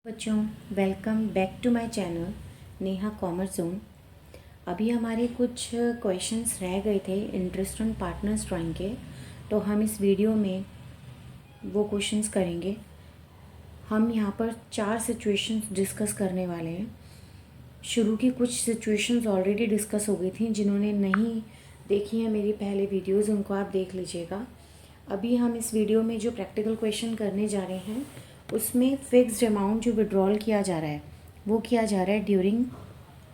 बच्चों, welcome back to my channel Neha commerce zone. अभी हमारे कुछ क्वेश्चंस रह गए थे इंटरेस्ट ऑन पार्टनर्स ड्राइंग के, तो हम इस वीडियो में वो क्वेश्चंस करेंगे। हम यहाँ पर 4 सिचुएशंस डिस्कस करने वाले हैं। शुरू की कुछ सिचुएशंस ऑलरेडी डिस्कस हो गई थी। जिन्होंने नहीं देखी है मेरी पहले वीडियोज़, उनको आप देख लीजिएगा। अभी हम इस वीडियो में जो प्रैक्टिकल क्वेश्चन करने जा रहे हैं उसमें फिक्स्ड अमाउंट जो विड्रॉल किया जा रहा है वो किया जा रहा है during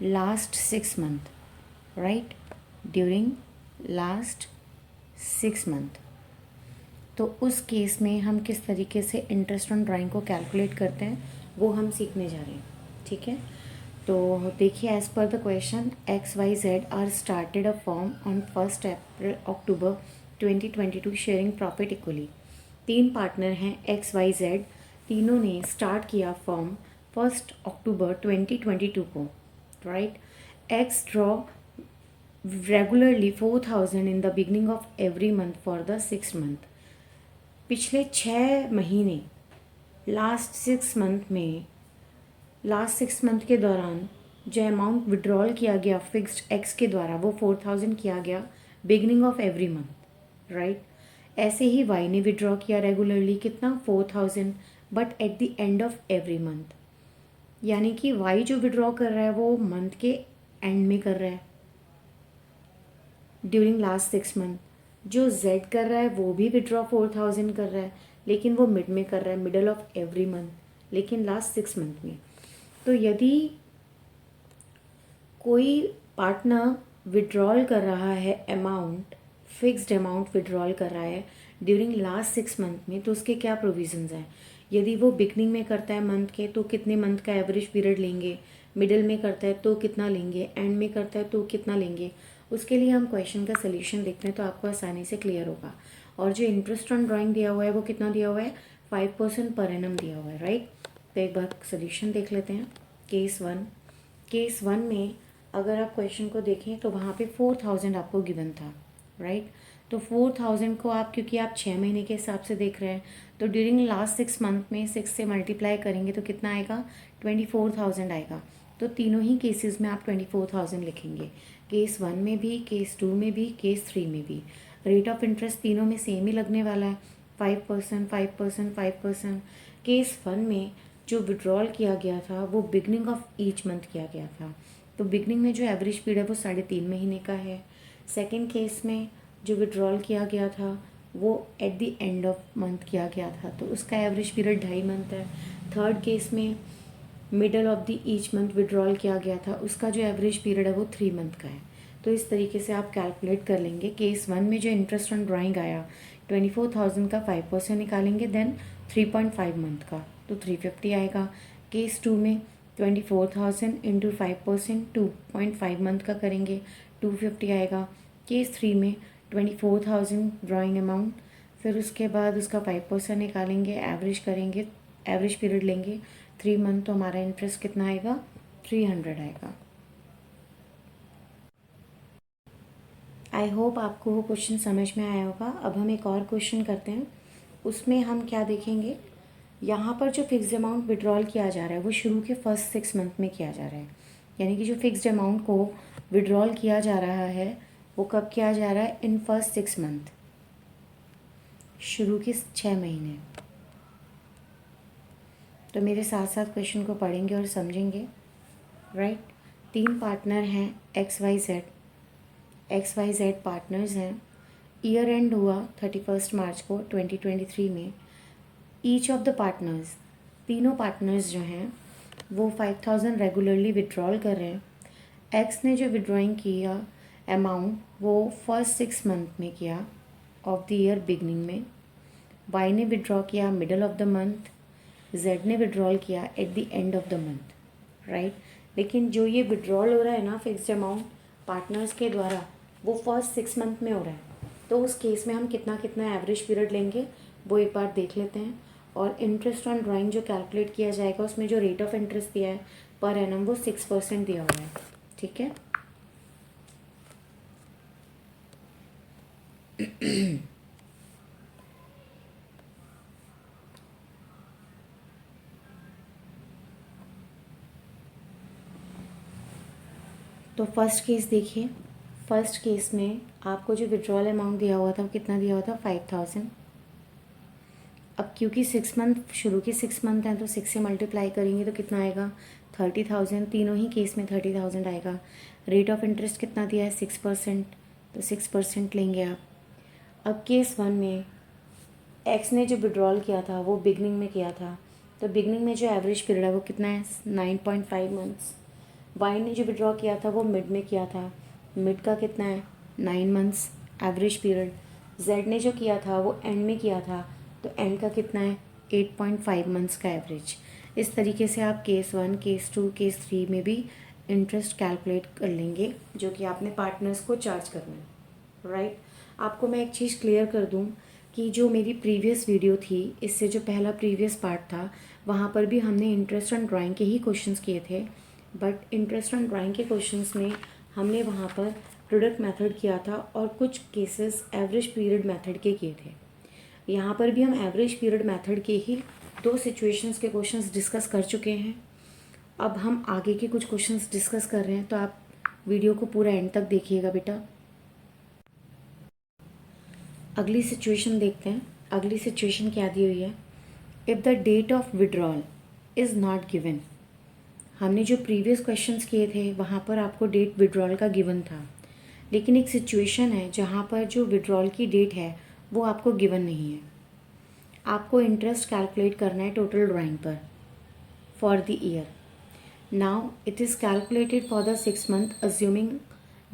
last 6 month, right, during last 6 month. तो उस केस में हम किस तरीके से इंटरेस्ट ऑन ड्राइंग को कैलकुलेट करते हैं वो हम सीखने जा रहे हैं, ठीक है। तो देखिए, as per the question, XYZ are started a firm on 1 October 2022 sharing profit equally. 3 partner हैं XYZ, तीनों ने स्टार्ट किया फॉर्म 1 अक्टूबर 2022 को, right. X draw regularly 4,000 in the beginning of every month for the 6 month. पिछले 6 महीने last 6 month के दौरान जो अमाउंट विड्रॉल किया गया फिक्स्ड एक्स के द्वारा वो 4,000 किया गया beginning of every month, right. ऐसे ही वाई ने विड्रॉ किया रेगुलरली कितना, 4,000, but at the end of every month. यानी कि वाई जो विड्रॉ कर रहा है वो मंथ के एंड में कर रहा है ड्यूरिंग लास्ट 6 मंथ। जो जेड कर रहा है वो भी विड्रॉ 4,000 कर रहा है, लेकिन वो मिड में कर रहा है, मिडल ऑफ एवरी मंथ, लेकिन लास्ट 6 मंथ में। तो यदि कोई पार्टनर विड्रॉल कर रहा है अमाउंट, फिक्स्ड अमाउंट विड्रॉल कर रहा है ड्यूरिंग लास्ट 6 मंथ में, तो उसके क्या प्रोविजंस हैं। यदि वो बिगनिंग में करता है मंथ के तो कितने मंथ का एवरेज पीरियड लेंगे, मिडिल में करता है तो कितना लेंगे, एंड में करता है तो कितना लेंगे। उसके लिए हम क्वेश्चन का सोल्यूशन देखते हैं तो आपको आसानी से क्लियर होगा। और जो इंटरेस्ट ऑन ड्राइंग दिया हुआ है वो कितना दिया हुआ है, 5% पर एनम दिया हुआ है, राइट। तो एक बार सोल्यूशन देख लेते हैं। केस वन में अगर आप क्वेश्चन को देखें तो वहाँ पे 4,000 आपको गिवन था, राइट। तो 4,000 को आप, क्योंकि आप 6 महीने के हिसाब से देख रहे हैं, तो ड्यूरिंग लास्ट 6 मंथ में 6 से मल्टीप्लाई करेंगे तो कितना आएगा, 24,000 आएगा। तो तीनों ही केसेस में आप 24,000 लिखेंगे, केस 1 में भी, केस 2 में भी, केस 3 में भी। रेट ऑफ इंटरेस्ट तीनों में सेम ही लगने वाला है, 5%, 5%, 5%। केस 1 में जो विड्रॉल किया गया था वो बिगनिंग ऑफ ईच मंथ किया गया था, तो बिगनिंग में जो एवरेज पीरियड है वो 3.5 महीने का है। सेकेंड केस में जो विड्रॉल किया गया था वो at the end of month किया गया था, तो उसका एवरेज पीरियड 2.5 मंथ है। थर्ड केस में middle of the each month withdrawal किया गया था, उसका जो एवरेज पीरियड है वो 3 मंथ का है। तो इस तरीके से आप कैलकुलेट कर लेंगे। केस 1 में जो इंटरेस्ट ऑन ड्राइंग आया 24,000 का 5% निकालेंगे, देन 3.5 मंथ का तो 350 आएगा। केस 2 में 24,000 इंटू 5% 2.5 मंथ का करेंगे, 250 आएगा। केस 3 में 24,000 ड्राइंग अमाउंट, फिर उसके बाद उसका 5% निकालेंगे, एवरेज करेंगे, एवरेज पीरियड लेंगे 3 मंथ, तो हमारा इंटरेस्ट कितना आएगा, 300 आएगा। आई होप आपको वो क्वेश्चन समझ में आया होगा। अब हम एक और क्वेश्चन करते हैं। उसमें हम क्या देखेंगे, यहाँ पर जो फिक्स्ड अमाउंट विड्रॉल किया जा रहा है वो शुरू के फर्स्ट 6 मंथ में किया जा रहा है। यानी कि जो फिक्स्ड अमाउंट को विड्रॉल किया जा रहा है वो कब किया जा रहा है, इन फर्स्ट 6 मंथ, शुरू के 6 महीने। तो मेरे साथ साथ क्वेश्चन को पढ़ेंगे और समझेंगे, राइट। 3 पार्टनर हैं XYZ पार्टनर्स हैं। ईयर एंड हुआ 31 मार्च को 2023 में। ईच ऑफ द पार्टनर्स, तीनों पार्टनर्स जो हैं वो 5,000 रेगुलरली विड्रॉल कर रहे हैं। एक्स ने जो विड्रॉइंग किया अमाउंट वो फर्स्ट 6 मंथ में किया ऑफ द ईयर बिगनिंग में। वाई ने विड्रॉ किया middle of the month. Z ने विड्रॉल किया at the end of the month, right. लेकिन जो ये विड्रॉल हो रहा है ना फिक्स्ड अमाउंट पार्टनर्स के द्वारा, वो फर्स्ट 6 मंथ में हो रहा है। तो उस केस में हम कितना कितना एवरेज पीरियड लेंगे वो एक बार देख लेते हैं। और इंटरेस्ट ऑन ड्राइंग जो कैलकुलेट किया जाएगा उसमें जो रेट ऑफ इंटरेस्ट दिया है पर एनम वो 6% दिया हुआ है, ठीक है। तो फर्स्ट केस देखिए, फर्स्ट केस में आपको जो विड्रॉल अमाउंट दिया हुआ था वो कितना दिया हुआ था, 5000। अब क्योंकि 6 मंथ शुरू के 6 मंथ हैं तो 6 से मल्टीप्लाई करेंगे तो कितना आएगा, 30,000। तीनों ही केस में 30,000 आएगा। रेट ऑफ इंटरेस्ट कितना दिया है, 6%, तो 6% लेंगे आप। अब केस 1 में एक्स ने जो विड्रॉल किया था वो बिगनिंग में किया था, तो बिगनिंग में जो एवरेज पीरियड है वो कितना है, 9.5 मंथ्स। वाई ने जो विड्रॉ किया था वो मिड में किया था, मिड का कितना है, 9 मंथ्स एवरेज पीरियड। जेड ने जो किया था वो एंड में किया था, तो एंड का कितना है, 8.5 मंथ्स का एवरेज। इस तरीके से आप केस 1, केस 2, केस 3 में भी इंटरेस्ट कैलकुलेट कर लेंगे, जो कि आपने पार्टनर्स को चार्ज करना है, राइट। आपको मैं एक चीज़ क्लियर कर दूं कि जो मेरी प्रीवियस वीडियो थी, इससे जो पहला प्रीवियस पार्ट था, वहाँ पर भी हमने इंटरेस्ट ऑन ड्राइंग के ही क्वेश्चंस किए थे। बट इंटरेस्ट ऑन ड्राइंग के क्वेश्चंस में हमने वहाँ पर प्रोडक्ट मेथड किया था और कुछ केसेस एवरेज पीरियड मेथड के किए थे। यहाँ पर भी हम एवरेज पीरियड मेथड के ही 2 सिचुएशंस के क्वेश्चंस डिस्कस कर चुके हैं। अब हम आगे के कुछ क्वेश्चंस डिस्कस कर रहे हैं, तो आप वीडियो को पूरा एंड तक देखिएगा बेटा। अगली सिचुएशन देखते हैं। अगली सिचुएशन क्या दी हुई है, if the date of withdrawal is not given. हमने जो प्रीवियस क्वेश्चंस किए थे वहाँ पर आपको डेट विड्रॉल का गिवन था, लेकिन एक सिचुएशन है जहाँ पर जो विड्रॉल की डेट है वो आपको गिवन नहीं है। आपको इंटरेस्ट कैलकुलेट करना है टोटल ड्राइंग पर for the year. Now it is calculated for the 6 month assuming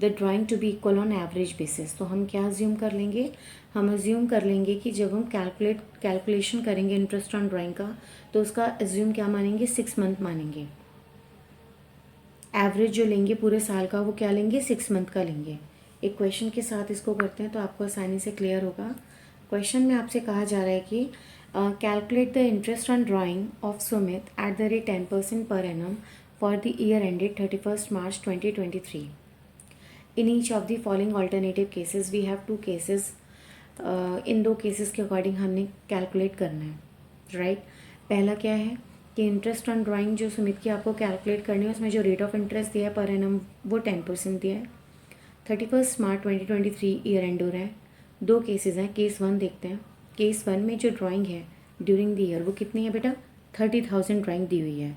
the drawing to be equal on average basis. तो हम क्या अज्यूम कर लेंगे, हम अज्यूम कर लेंगे कि जब हम कैलकुलेशन करेंगे इंटरेस्ट ऑन ड्राइंग का, तो उसका अज्यूम क्या मानेंगे, 6 मंथ मानेंगे। एवरेज जो लेंगे पूरे साल का वो क्या लेंगे, 6 मंथ का लेंगे। एक क्वेश्चन के साथ इसको करते हैं तो आपको आसानी से क्लियर होगा। क्वेश्चन में आपसे कहा जा रहा है कि calculate the interest on drawing of Sumit at the rate 10% per annum for the year ended 31 March 2023। In each of the following alternative cases we have 2 cases. इन 2 केसेस के अकॉर्डिंग हमने कैलकुलेट करना है, राइट। पहला क्या है कि इंटरेस्ट ऑन ड्राइंग जो सुमित की आपको कैलकुलेट करनी है, उसमें जो रेट ऑफ इंटरेस्ट दिया है पर एनम वो 10% दिया है। 31 मार्च 2023 ईयर एंड हो रहा है। 2 केसेस हैं, केस 1 देखते हैं। केस 1 में जो ड्राइंग है ड्यूरिंग द ईयर वो कितनी है बेटा, 30,000 ड्राइंग दी हुई है।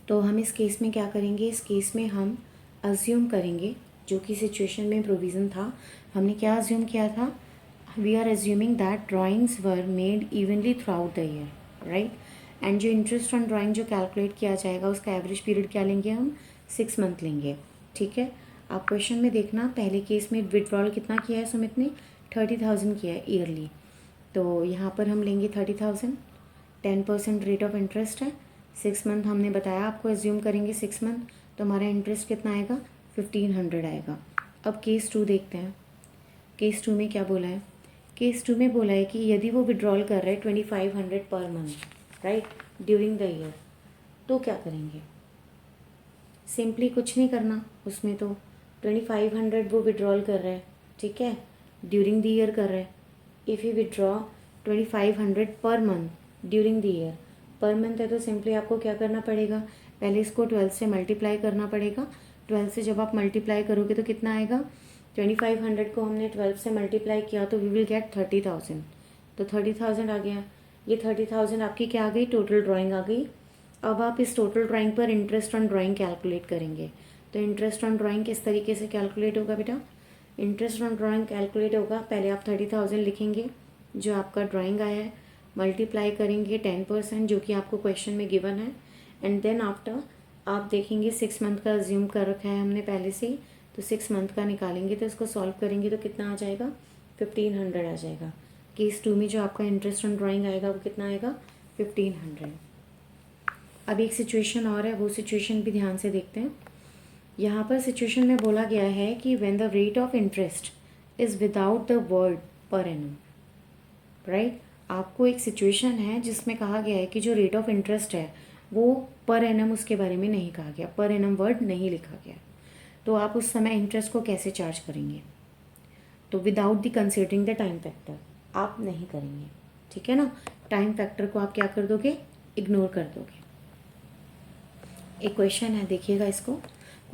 तो हम इस केस में क्या करेंगे, इस केस में हम अज्यूम करेंगे जो कि सिचुएशन में प्रोविज़न था, हमने क्या अज्यूम किया था, we are assuming that drawings were made evenly throughout the year, right. And जो इंटरेस्ट ऑन ड्राइंग जो कैलकुलेट किया जाएगा उसका एवरेज पीरियड क्या लेंगे, हम 6 मंथ लेंगे, ठीक है। आप क्वेश्चन में देखना, पहले केस में विड्रॉल कितना किया है सुमित ने, 30,000 किया है ईयरली। तो यहाँ पर हम लेंगे 30,000, 10% रेट ऑफ इंटरेस्ट है, 6 मंथ हमने बताया आपको एज्यूम करेंगे 6 मंथ, तो हमारा इंटरेस्ट कितना आएगा, 1500 आएगा। अब केस 2 देखते हैं। केस 2 में क्या बोला है, केस 2 में बोला है कि यदि वो विड्रॉल कर रहा है 2500 per month, right, during the year, तो क्या करेंगे, सिंपली कुछ नहीं करना उसमें। तो 2500 वो विड्रॉल कर रहा है, ठीक है, ड्यूरिंग द ईयर कर रहा है। If you withdraw 2500 per month during the year, per month है तो सिंपली आपको क्या करना पड़ेगा, पहले इसको 12 से मल्टीप्लाई करना पड़ेगा। 12 से जब आप मल्टीप्लाई करोगे तो कितना आएगा, 2500 को हमने 12 से मल्टीप्लाई किया तो वी विल गेट 30,000, तो 30,000 आ गया। ये 30,000 आपकी क्या आ गई, टोटल ड्राइंग आ गई। अब आप इस टोटल ड्राइंग पर इंटरेस्ट ऑन ड्राइंग कैलकुलेट करेंगे। तो इंटरेस्ट ऑन ड्राइंग किस तरीके से कैलकुलेट होगा बेटा, इंटरेस्ट ऑन ड्राइंग कैलकुलेट होगा, पहले आप 30,000 लिखेंगे जो आपका ड्राइंग आया है, मल्टीप्लाई करेंगे 10% जो कि आपको क्वेश्चन में गिवन है, एंड देन आफ्टर आप देखेंगे 6 मंथ का अज्यूम कर रखा है हमने पहले से ही, तो 6 मंथ का निकालेंगे तो इसको सॉल्व करेंगे तो कितना आ जाएगा, 1500 आ जाएगा। केस 2 में जो आपका इंटरेस्ट ऑन ड्राइंग आएगा वो कितना आएगा, 1500। अब एक सिचुएशन और है, वो सिचुएशन भी ध्यान से देखते हैं। यहाँ पर सिचुएशन में बोला गया है कि when the rate of interest is without the word per annum, right. आपको एक सिचुएशन है जिसमें कहा गया है कि जो रेट ऑफ इंटरेस्ट है वो पर एनम, उसके बारे में नहीं कहा गया, पर एनम वर्ड नहीं लिखा गया, तो आप उस समय इंटरेस्ट को कैसे चार्ज करेंगे, तो without the considering the time factor आप नहीं करेंगे, ठीक है ना। टाइम फैक्टर को आप क्या कर दोगे, इग्नोर कर दोगे। एक क्वेश्चन है, देखिएगा इसको।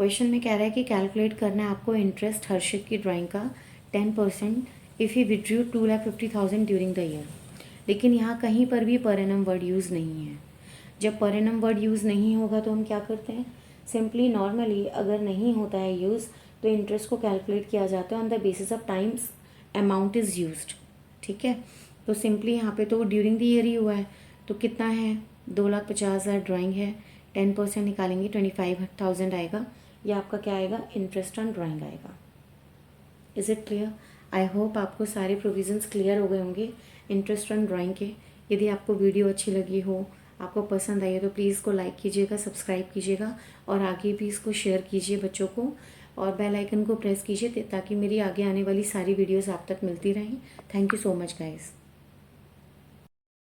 क्वेश्चन में कह रहा है कि कैलकुलेट करना है आपको इंटरेस्ट हर्षित की ड्राइंग का 10% if he withdrew 2,50,000 during the year. लेकिन यहाँ कहीं पर भी पर एनम वर्ड यूज़ नहीं है। जब पर एनम वर्ड यूज़ नहीं होगा तो हम क्या करते हैं, सिंपली नॉर्मली अगर नहीं होता है यूज़ तो इंटरेस्ट को कैलकुलेट किया जाता है on the basis of times amount is used. ठीक है, तो सिंपली यहाँ पे तो ड्यूरिंग द ईयर ही हुआ है, तो कितना है 2,50,000 ड्राइंग है, 10% निकालेंगे 25,000 आएगा। ये आपका क्या आएगा, इंटरेस्ट ऑन ड्राइंग आएगा। Is it clear? I hope आपको सारे प्रोविज़न्स क्लियर हो गए होंगे इंटरेस्ट ऑन ड्राइंग के। यदि आपको वीडियो अच्छी लगी हो, आपको पसंद आई है, तो प्लीज़ इसको लाइक कीजिएगा, सब्सक्राइब कीजिएगा और आगे भी इसको शेयर कीजिए बच्चों को, और बेल आइकन को प्रेस कीजिए ताकि मेरी आगे आने वाली सारी वीडियोस आप तक मिलती रहें। Thank you so much guys.